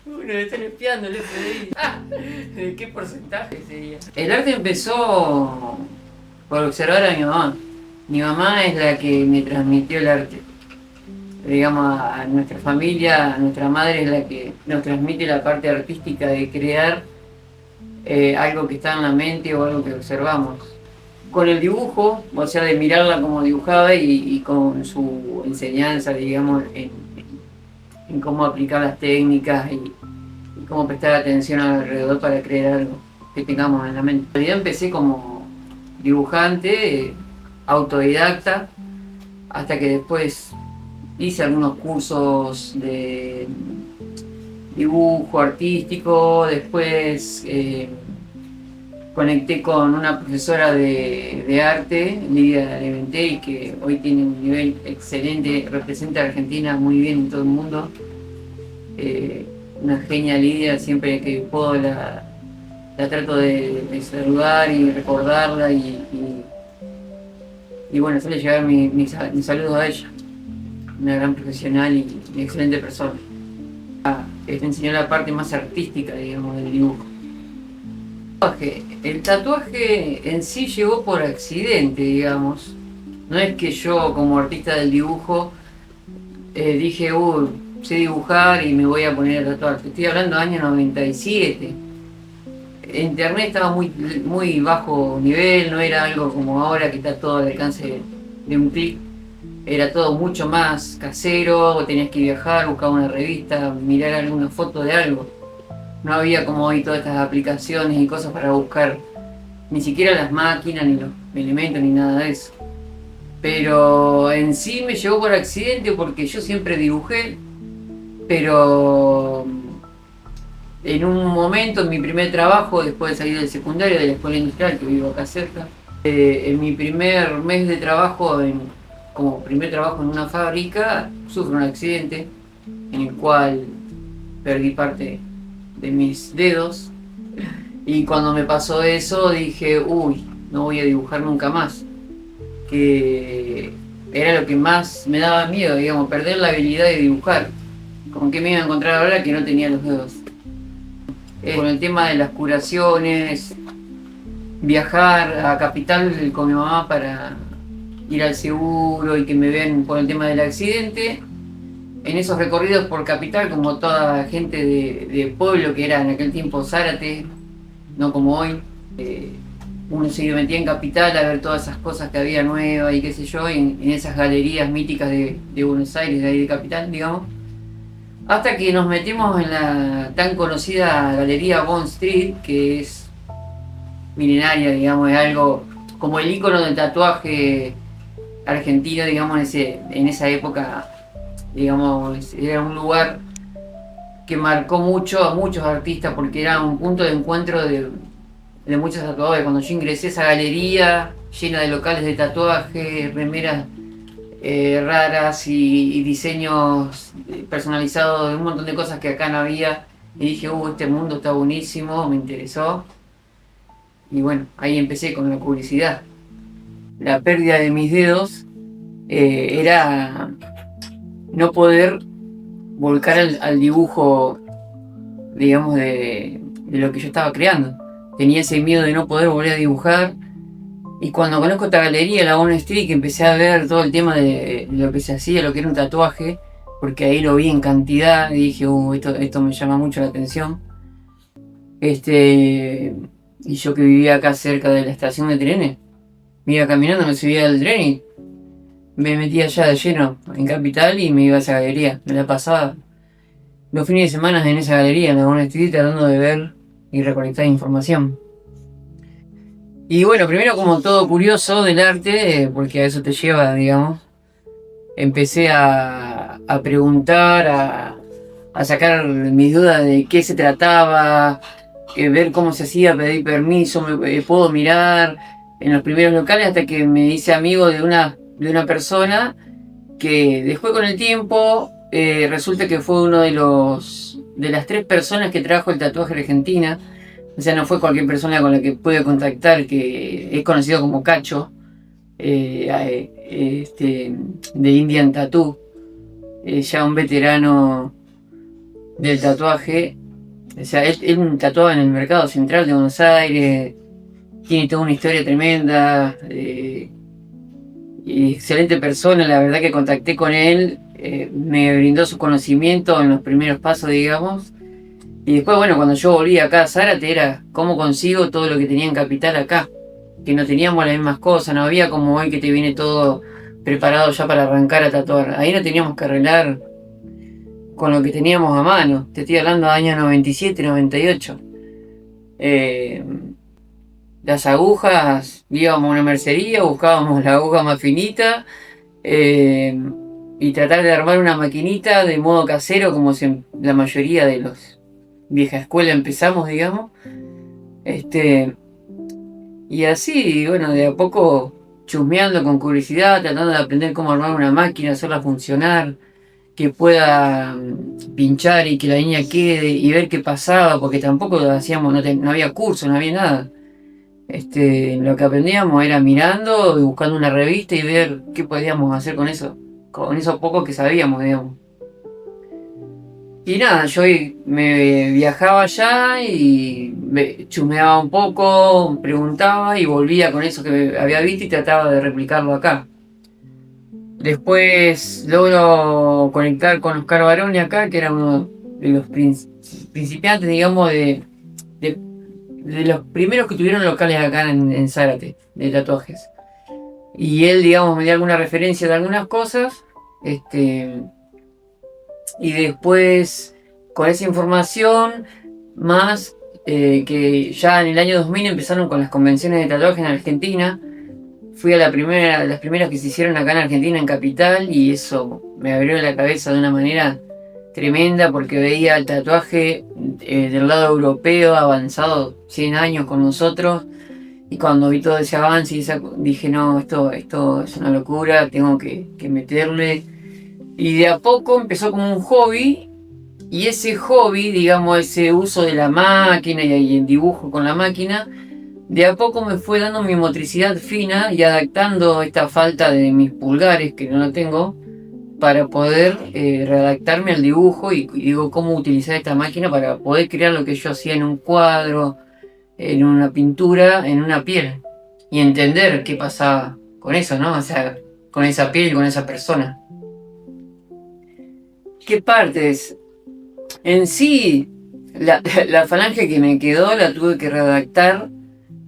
Uno le están espiando el FBI. ¿De qué porcentaje sería? El arte empezó por observar a mi mamá. Mi mamá es la que me transmitió el arte. Digamos, a nuestra familia, a nuestra madre es la que nos transmite la parte artística de crear algo que está en la mente o algo que observamos. Con el dibujo, o sea, de mirarla como dibujaba y con su enseñanza, digamos, en cómo aplicar las técnicas y cómo prestar atención alrededor para crear algo que tengamos en la mente. En realidad empecé como dibujante, autodidacta, hasta que después hice algunos cursos de dibujo artístico, después conecté con una profesora de arte, Lidia Leventey, que hoy tiene un nivel excelente, representa a Argentina muy bien en todo el mundo. Una genia Lidia, siempre que puedo la trato de saludar y recordarla y bueno, hacerle llegar mi saludo a ella. Una gran profesional y excelente persona. Me enseñó la parte más artística, digamos, del dibujo. El tatuaje en sí llegó por accidente, digamos. No es que yo como artista del dibujo dije, sé dibujar y me voy a poner a tatuar. Te estoy hablando del año 97. Internet estaba muy bajo nivel, no era algo como ahora que está todo al alcance de un clic. Era todo mucho más casero, tenías que viajar, buscar una revista, mirar alguna foto de algo. No había como hoy todas estas aplicaciones y cosas para buscar, ni siquiera las máquinas, ni los elementos, ni nada de eso. Pero en sí me llegó por accidente porque yo siempre dibujé, pero en un momento, en mi primer trabajo, después de salir del secundario, de la escuela industrial, que vivo acá cerca, en mi primer mes de trabajo, como primer trabajo en una fábrica, sufro un accidente en el cual perdí parte de mis dedos. Y cuando me pasó eso dije, no voy a dibujar nunca más. Que era lo que más me daba miedo, digamos, perder la habilidad de dibujar. ¿Con qué me iba a encontrar ahora que no tenía los dedos? Con el tema de las curaciones, viajar a Capital con mi mamá para ir al seguro y que me vean por el tema del accidente. En esos recorridos por Capital, como toda gente de pueblo que era en aquel tiempo Zárate, no como hoy, uno se metía en Capital a ver todas esas cosas que había nuevas y qué sé yo, en esas galerías míticas de Buenos Aires, de ahí de Capital, digamos. Hasta que nos metimos en la tan conocida Galería Bond Street, que es milenaria, digamos, es algo como el ícono del tatuaje argentino, digamos, en esa época, digamos, era un lugar que marcó mucho a muchos artistas porque era un punto de encuentro de muchos tatuadores. Cuando yo ingresé a esa galería llena de locales de tatuaje, remeras raras y diseños personalizados de un montón de cosas que acá no había, y dije, este mundo está buenísimo, me interesó. Y bueno, ahí empecé con la publicidad. La pérdida de mis dedos era no poder volcar al dibujo, digamos, de lo que yo estaba creando. Tenía ese miedo de no poder volver a dibujar. Y cuando conozco esta galería, la Bond Street, que empecé a ver todo el tema de lo que se hacía, lo que era un tatuaje, porque ahí lo vi en cantidad y dije, esto me llama mucho la atención. Y yo que vivía acá cerca de la estación de trenes, me iba caminando, me subía al tren y me metía allá de lleno en Capital y me iba a esa galería. Me la pasaba los fines de semana en esa galería, en la Bond Street, tratando de ver y recolectar información. Y bueno, primero como todo curioso del arte, porque a eso te lleva, digamos, empecé a preguntar, a sacar mis dudas de qué se trataba, ver cómo se hacía, pedir permiso, puedo mirar en los primeros locales hasta que me hice amigo de una persona que después con el tiempo resulta que fue uno de las 3 personas que trajo el tatuaje a Argentina. O sea, no fue cualquier persona con la que pude contactar, que es conocido como Cacho, de Indian Tattoo, ya un veterano del tatuaje. O sea, él tatuaba en el mercado central de Buenos Aires, tiene toda una historia tremenda, y excelente persona, la verdad que contacté con él, me brindó su conocimiento en los primeros pasos, digamos. Y después, bueno, cuando yo volví acá a Zárate era cómo consigo todo lo que tenía en Capital acá, que no teníamos las mismas cosas, no había como hoy que te viene todo preparado ya para arrancar a tatuar. Ahí no teníamos que arreglar con lo que teníamos a mano. Te estoy hablando de años 97, 98. Eh, las agujas, íbamos a una mercería, buscábamos la aguja más finita, eh, y tratar de armar una maquinita de modo casero, como si la mayoría de los vieja escuela empezamos, digamos. Este, y así, bueno, de a poco chusmeando con curiosidad, tratando de aprender cómo armar una máquina, hacerla funcionar, que pueda pinchar y que la línea quede y ver qué pasaba, porque tampoco lo hacíamos, no había curso, no había nada. Lo que aprendíamos era mirando y buscando una revista y ver qué podíamos hacer con eso poco que sabíamos, digamos. Y nada, yo me viajaba allá y me chumeaba un poco, preguntaba y volvía con eso que había visto y trataba de replicarlo acá. Después logro conectar con Oscar Baroni acá, que era uno de los principiantes, digamos, de, de los primeros que tuvieron locales acá en Zárate, de tatuajes. Y él, digamos, me dio alguna referencia de algunas cosas. Y después, con esa información, más que ya en el año 2000 empezaron con las convenciones de tatuaje en Argentina. Fui a las primeras que se hicieron acá en Argentina, en Capital, y eso me abrió la cabeza de una manera tremenda porque veía el tatuaje del lado europeo avanzado 100 años con nosotros, y cuando vi todo ese avance dije, no, esto es una locura, tengo que meterle. Y de a poco empezó como un hobby, y ese hobby, digamos, ese uso de la máquina y el dibujo con la máquina, de a poco me fue dando mi motricidad fina y adaptando esta falta de mis pulgares, que no la tengo, para poder readaptarme al dibujo y digo cómo utilizar esta máquina para poder crear lo que yo hacía en un cuadro, en una pintura, en una piel. Y entender qué pasaba con eso, ¿no? O sea, con esa piel, con esa persona. ¿Qué partes? En sí, la falange que me quedó la tuve que redactar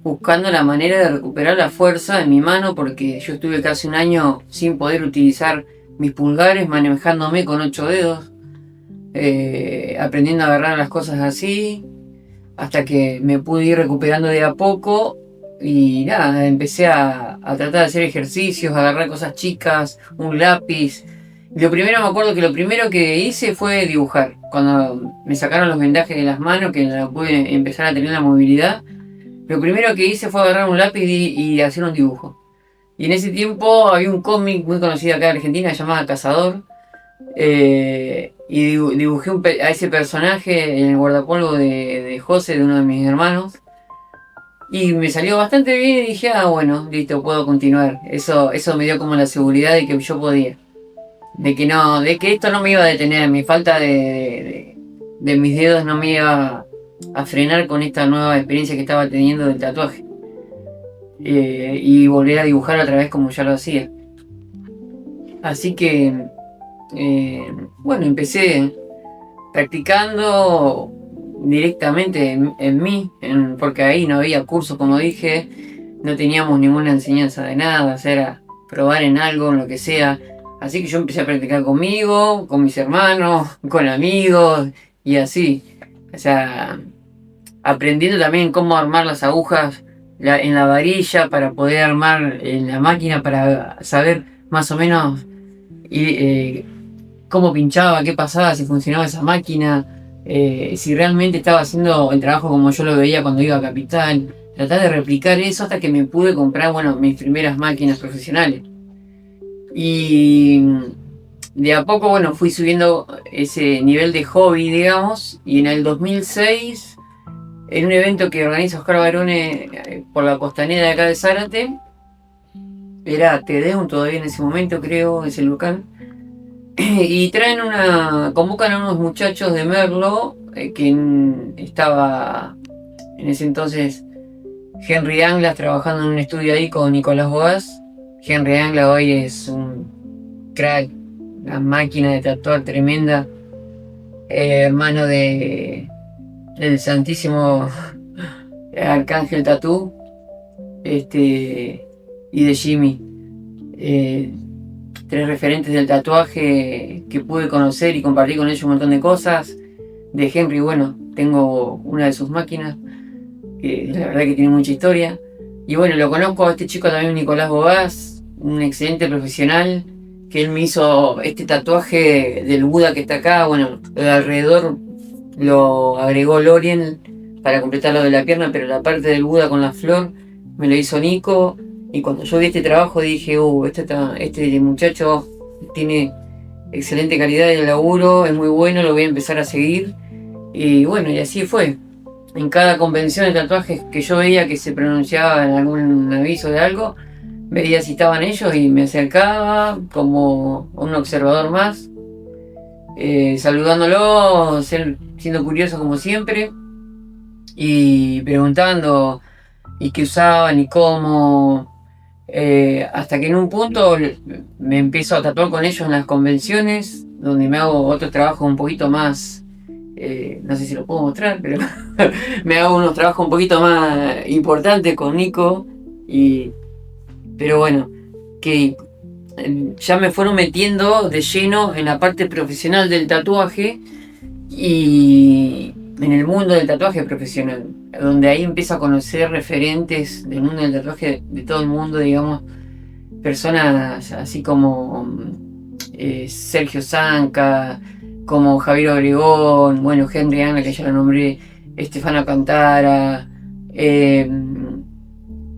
buscando la manera de recuperar la fuerza de mi mano, porque yo estuve casi un año sin poder utilizar mis pulgares, manejándome con 8 dedos, aprendiendo a agarrar las cosas así, hasta que me pude ir recuperando de a poco. Y nada, empecé a tratar de hacer ejercicios, a agarrar cosas chicas, un lápiz. Me acuerdo que lo primero que hice fue dibujar. Cuando me sacaron los vendajes de las manos, que pude empezar a tener la movilidad, lo primero que hice fue agarrar un lápiz y hacer un dibujo. Y en ese tiempo había un cómic muy conocido acá en Argentina llamado Cazador. Y dibujé a ese personaje en el guardapolvo de José, de uno de mis hermanos. Y me salió bastante bien y dije, bueno, listo, puedo continuar. Eso me dio como la seguridad de que yo podía. De que esto no me iba a detener, mi falta de mis dedos no me iba a frenar con esta nueva experiencia que estaba teniendo del tatuaje. Y volver a dibujar otra vez como ya lo hacía. Así que, bueno, empecé practicando directamente en mí, porque ahí no había curso, como dije, no teníamos ninguna enseñanza de nada, o sea, era probar en algo, en lo que sea. Así que yo empecé a practicar conmigo, con mis hermanos, con amigos y así. O sea, aprendiendo también cómo armar las agujas en la varilla para poder armar en la máquina, para saber más o menos cómo pinchaba, qué pasaba, si funcionaba esa máquina, si realmente estaba haciendo el trabajo como yo lo veía cuando iba a Capital. Tratar de replicar eso hasta que me pude comprar, bueno, mis primeras máquinas profesionales. Y de a poco, bueno, fui subiendo ese nivel de hobby, digamos, y en el 2006, en un evento que organiza Oscar Barone por la costanera de acá de Zárate, era Tedeum todavía en ese momento, creo, ese local. Y convocan a unos muchachos de Merlo, estaba en ese entonces Henry Anglas trabajando en un estudio ahí con Nicolás Boas. Henry Anglas hoy es un crack, una máquina de tatuar tremenda, hermano del Santísimo Arcángel Tatú, y de Jimmy. Tres referentes del tatuaje que pude conocer y compartir con ellos un montón de cosas. De Henry, bueno, tengo una de sus máquinas, que la verdad que tiene mucha historia. Y bueno, lo conozco a este chico también, Nicolás Bogás, un excelente profesional, que él me hizo este tatuaje del Buda que está acá. Bueno, alrededor lo agregó Lorien para completar lo de la pierna, pero la parte del Buda con la flor me lo hizo Nico. Y cuando yo vi este trabajo dije, este muchacho tiene excelente calidad de laburo, es muy bueno, lo voy a empezar a seguir. Y bueno, y así fue. En cada convención de tatuajes que yo veía que se pronunciaba en algún aviso de algo, veía si estaban ellos y me acercaba como un observador más, saludándolo, siendo curioso como siempre, y preguntando y qué usaban y cómo. Hasta que en un punto me empiezo a tatuar con ellos en las convenciones, donde me hago otro trabajo un poquito más, no sé si lo puedo mostrar, pero me hago unos trabajos un poquito más importantes con Nico, pero bueno, que ya me fueron metiendo de lleno en la parte profesional del tatuaje y en el mundo del tatuaje profesional, donde ahí empiezo a conocer referentes del mundo del tatuaje de todo el mundo, digamos, personas así como Sergio Zanca, como Javier Obregón, bueno, Henry Ana, que ya lo nombré, Estefano Cantara,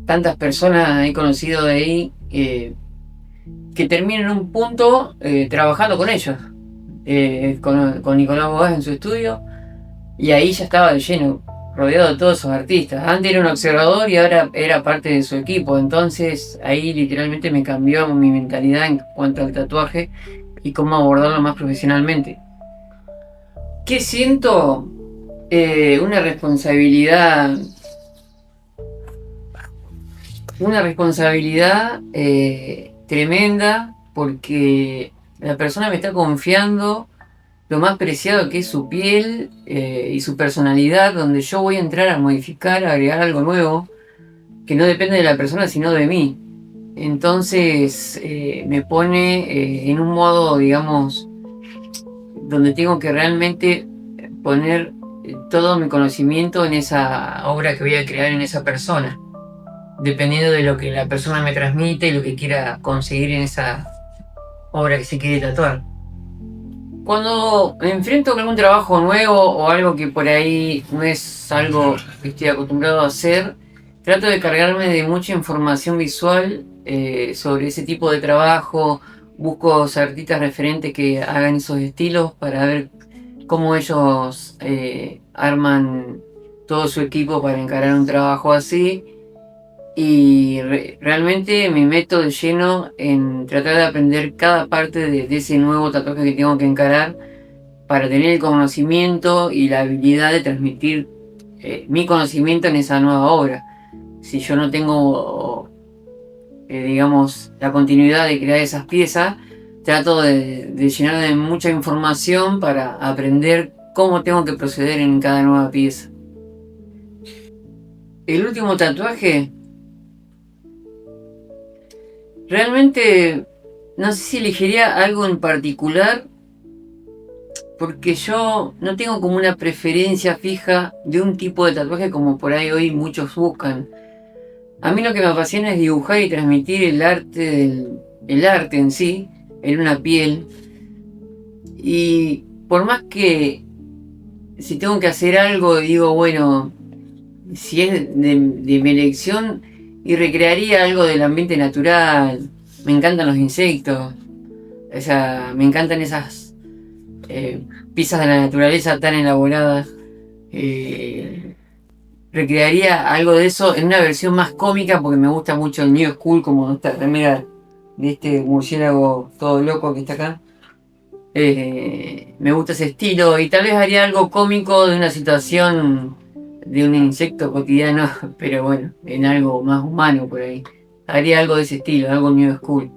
tantas personas he conocido de ahí, que termino en un punto trabajando con ellos, con Nicolás Bogás en su estudio, y ahí ya estaba de lleno, rodeado de todos esos artistas. Antes era un observador y ahora era parte de su equipo, entonces ahí literalmente me cambió mi mentalidad en cuanto al tatuaje y cómo abordarlo más profesionalmente. ¿Qué siento? Una responsabilidad. Una responsabilidad tremenda, porque la persona me está confiando lo más preciado que es su piel y su personalidad, donde yo voy a entrar a modificar, a agregar algo nuevo, que no depende de la persona sino de mí. Entonces me pone en un modo, digamos, donde tengo que realmente poner todo mi conocimiento en esa obra que voy a crear en esa persona, dependiendo de lo que la persona me transmite y lo que quiera conseguir en esa obra que se quiere tatuar. Cuando me enfrento con algún trabajo nuevo o algo que por ahí no es algo que estoy acostumbrado a hacer, trato de cargarme de mucha información visual sobre ese tipo de trabajo. Busco artistas referentes que hagan esos estilos para ver cómo ellos arman todo su equipo para encarar un trabajo así. Y realmente me meto de lleno en tratar de aprender cada parte de ese nuevo tatuaje que tengo que encarar, para tener el conocimiento y la habilidad de transmitir mi conocimiento en esa nueva obra. Si yo no tengo, digamos, la continuidad de crear esas piezas, trato de llenar de mucha información para aprender cómo tengo que proceder en cada nueva pieza. El último tatuaje, realmente no sé si elegiría algo en particular, porque yo no tengo como una preferencia fija de un tipo de tatuaje como por ahí hoy muchos buscan. A mí lo que me apasiona es dibujar y transmitir el arte en sí, en una piel. Y por más que si tengo que hacer algo, digo, bueno, si es de mi elección, y recrearía algo del ambiente natural. Me encantan los insectos, o sea, me encantan esas piezas de la naturaleza tan elaboradas. Recrearía algo de eso en una versión más cómica, porque me gusta mucho el New School, como esta remera de este murciélago todo loco que está acá. Me gusta ese estilo y tal vez haría algo cómico de una situación de un insecto cotidiano, pero bueno, en algo más humano por ahí. Haría algo de ese estilo, algo new school.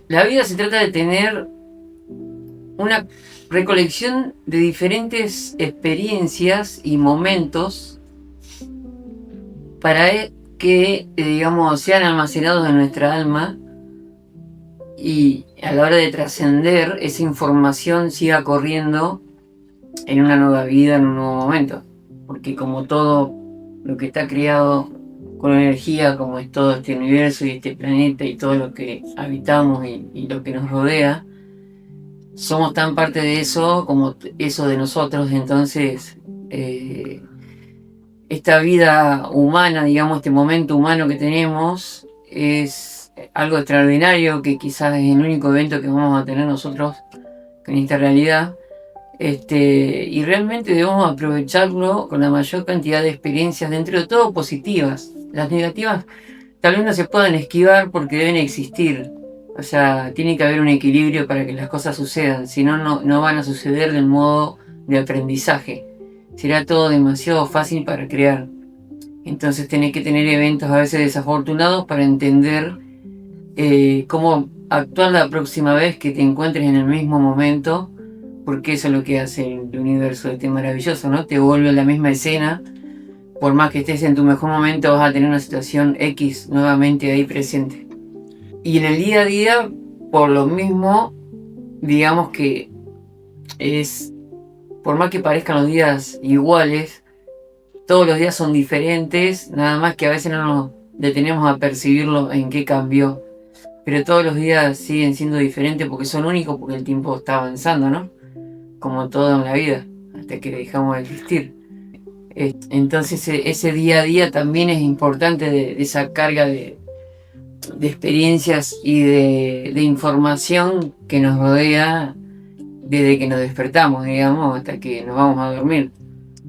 La vida se trata de tener una recolección de diferentes experiencias y momentos para que, digamos, sean almacenados en nuestra alma y a la hora de trascender, esa información siga corriendo en una nueva vida, en un nuevo momento. Porque como todo lo que está creado con energía, como es todo este universo y este planeta y todo lo que habitamos y lo que nos rodea, somos tan parte de eso como eso de nosotros. Entonces, esta vida humana, digamos, este momento humano que tenemos, es algo extraordinario que quizás es el único evento que vamos a tener nosotros en esta realidad. Y realmente debemos aprovecharlo con la mayor cantidad de experiencias, dentro de todo positivas. Las negativas tal vez no se puedan esquivar porque deben existir. O sea, tiene que haber un equilibrio para que las cosas sucedan, si no, no van a suceder del modo de aprendizaje. Será todo demasiado fácil para crear. Entonces tenés que tener eventos a veces desafortunados para entender cómo actuar la próxima vez que te encuentres en el mismo momento, porque eso es lo que hace el universo este maravilloso, ¿no? Te vuelve a la misma escena, por más que estés en tu mejor momento vas a tener una situación X nuevamente ahí presente. Y en el día a día, por lo mismo, digamos que es, por más que parezcan los días iguales, todos los días son diferentes, nada más que a veces no nos detenemos a percibirlo en qué cambió. Pero todos los días siguen siendo diferentes porque son únicos, porque el tiempo está avanzando, ¿no? Como todo en la vida, hasta que dejamos de existir. Entonces ese día a día también es importante de esa carga de experiencias y de información que nos rodea desde que nos despertamos, digamos, hasta que nos vamos a dormir.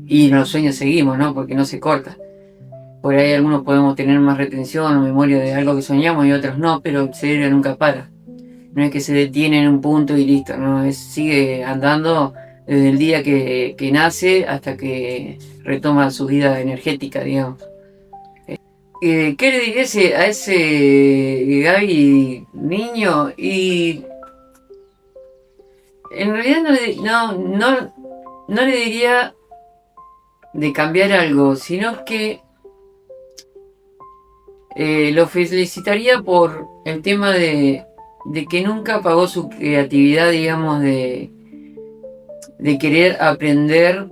Y los sueños seguimos, ¿no? Porque no se corta. Por ahí algunos podemos tener más retención o memoria de algo que soñamos y otros no, pero el cerebro nunca para. No es que se detiene en un punto y listo, ¿no? Sigue andando desde el día que nace hasta que retoma su vida energética, digamos. ¿Qué le diría a ese Gaby niño? Y en realidad no le diría de cambiar algo, sino que lo felicitaría por el tema de que nunca apagó su creatividad, digamos, de querer aprender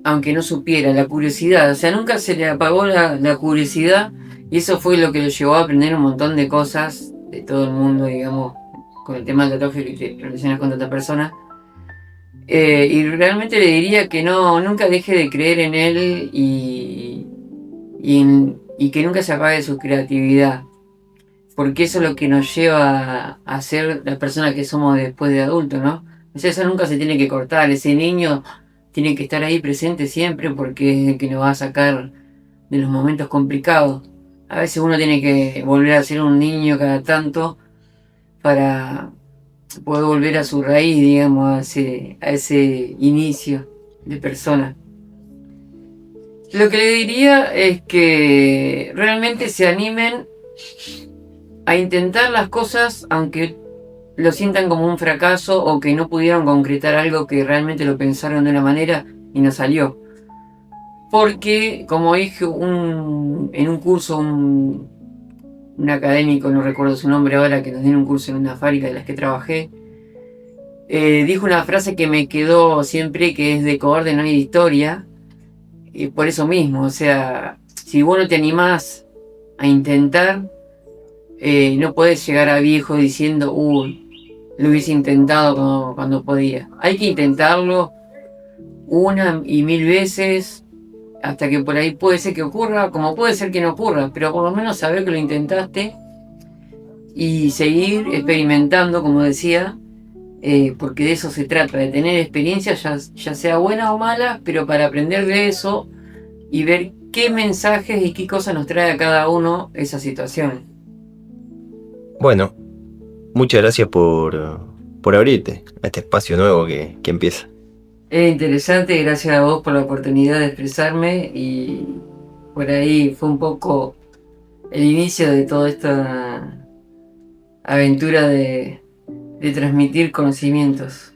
aunque no supiera, la curiosidad. O sea, nunca se le apagó la curiosidad y eso fue lo que lo llevó a aprender un montón de cosas de todo el mundo, digamos, con el tema del tatuaje que te relacionas con tanta persona. Y realmente le diría que nunca deje de creer en él y que nunca se apague su creatividad, porque eso es lo que nos lleva a ser la persona que somos después de adultos, ¿no? O sea, eso nunca se tiene que cortar, ese niño tiene que estar ahí presente siempre porque es el que nos va a sacar de los momentos complicados. A veces uno tiene que volver a ser un niño cada tanto para poder volver a su raíz, digamos, a ese inicio de persona. Lo que le diría es que realmente se animen a intentar las cosas aunque lo sientan como un fracaso o que no pudieron concretar algo que realmente lo pensaron de una manera y no salió. Porque, como dije en un curso, un académico, no recuerdo su nombre ahora, que nos dio un curso en una fábrica de las que trabajé, dijo una frase que me quedó siempre, que es: de cobarde no hay historia. Y por eso mismo, o sea, si vos no te animás a intentar, no podés llegar a viejo diciendo, lo hubiese intentado cuando podía. Hay que intentarlo una y mil veces hasta que por ahí puede ser que ocurra, como puede ser que no ocurra, pero por lo menos saber que lo intentaste y seguir experimentando, como decía, porque de eso se trata, de tener experiencias, ya sea buena o mala, pero para aprender de eso y ver qué mensajes y qué cosas nos trae a cada uno esa situación. Bueno, muchas gracias por por abrirte a este espacio nuevo que empieza. Es interesante, gracias a vos por la oportunidad de expresarme y por ahí fue un poco el inicio de toda esta aventura de transmitir conocimientos.